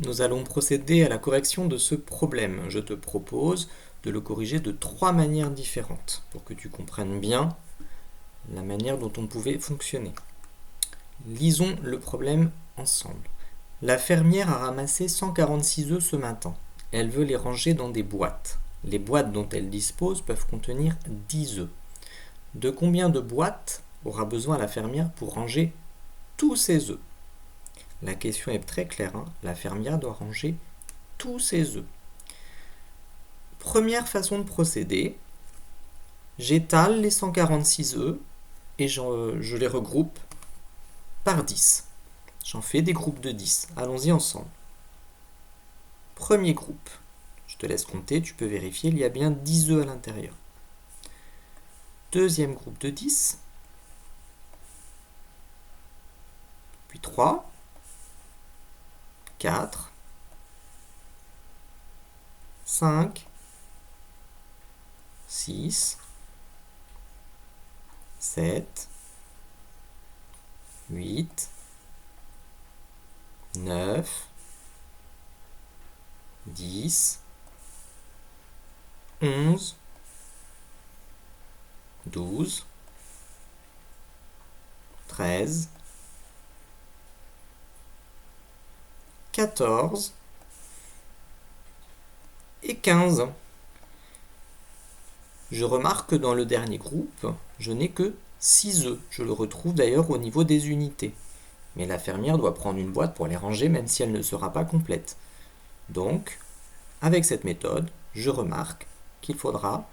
Nous allons procéder à la correction de ce problème. Je te propose de le corriger de 3 manières différentes pour que tu comprennes bien la manière dont on pouvait fonctionner. Lisons le problème ensemble. La fermière a ramassé 146 œufs ce matin. Elle veut les ranger dans des boîtes. Les boîtes dont elle dispose peuvent contenir 10 œufs. De combien de boîtes aura besoin la fermière pour ranger tous ses œufs? La question est très claire, hein. La fermière doit ranger tous ses œufs. Première façon de procéder, j'étale les 146 œufs et je les regroupe par 10. J'en fais des groupes de 10. Allons-y ensemble. Premier groupe. Je te laisse compter, tu peux vérifier, il y a bien 10 œufs à l'intérieur. Deuxième groupe de 10. Puis 3. 4. 5. 6. 7. 8. 9. 10. 11. 12. 13. 14 et 15. Je remarque que dans le dernier groupe, je n'ai que 6 œufs. Je le retrouve d'ailleurs au niveau des unités. Mais la fermière doit prendre une boîte pour les ranger même si elle ne sera pas complète. Donc, avec cette méthode, je remarque qu'il faudra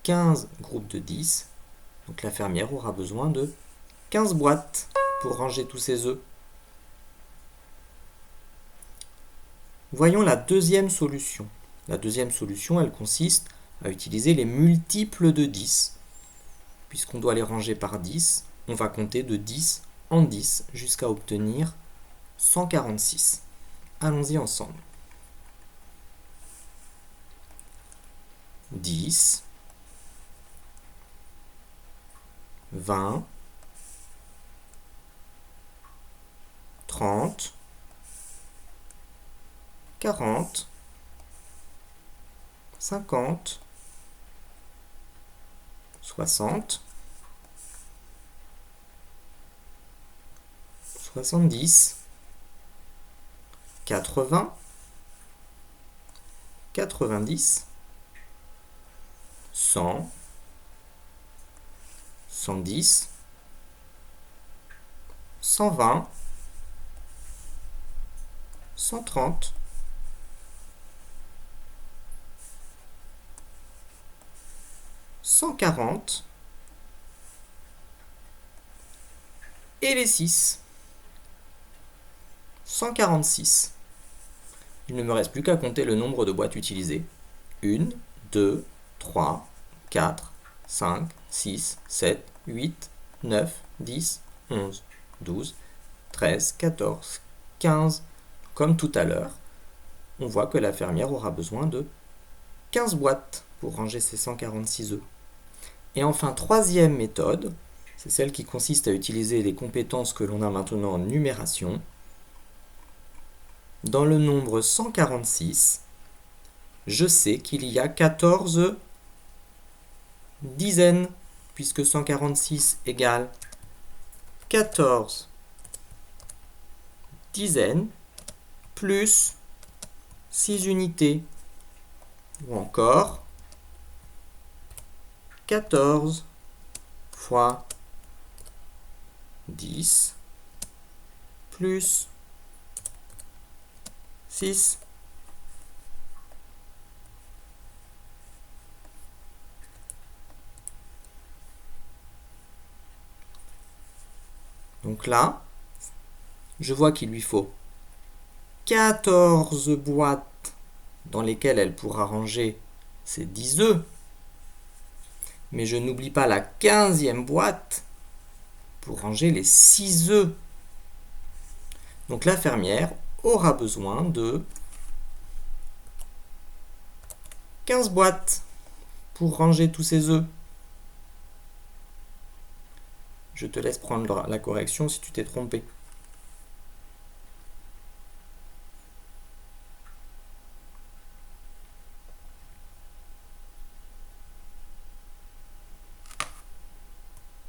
15 groupes de 10. Donc la fermière aura besoin de 15 boîtes pour ranger tous ses œufs. Voyons la deuxième solution. La deuxième solution, elle consiste à utiliser les multiples de 10. Puisqu'on doit les ranger par 10, on va compter de 10 en 10 jusqu'à obtenir 146. Allons-y ensemble. 10, 20, 30, 40, 50, 60, 70, 80, 90, 100, 110, 120, 130, 140 et les 6. 146. Il ne me reste plus qu'à compter le nombre de boîtes utilisées. 1, 2, 3, 4, 5, 6, 7, 8, 9, 10, 11, 12, 13, 14, 15. Comme tout à l'heure, on voit que la fermière aura besoin de 15 boîtes pour ranger ses 146 œufs. Et enfin, troisième méthode, c'est celle qui consiste à utiliser les compétences que l'on a maintenant en numération. Dans le nombre 146, je sais qu'il y a 14 dizaines, puisque 146 égale 14 dizaines plus 6 unités, ou encore 14 fois 10 plus 6. Donc là, je vois qu'il lui faut 14 boîtes dans lesquelles elle pourra ranger ses 10 œufs. Mais je n'oublie pas la 15e boîte pour ranger les 6 œufs. Donc la fermière aura besoin de 15 boîtes pour ranger tous ses œufs. Je te laisse prendre la correction si tu t'es trompé.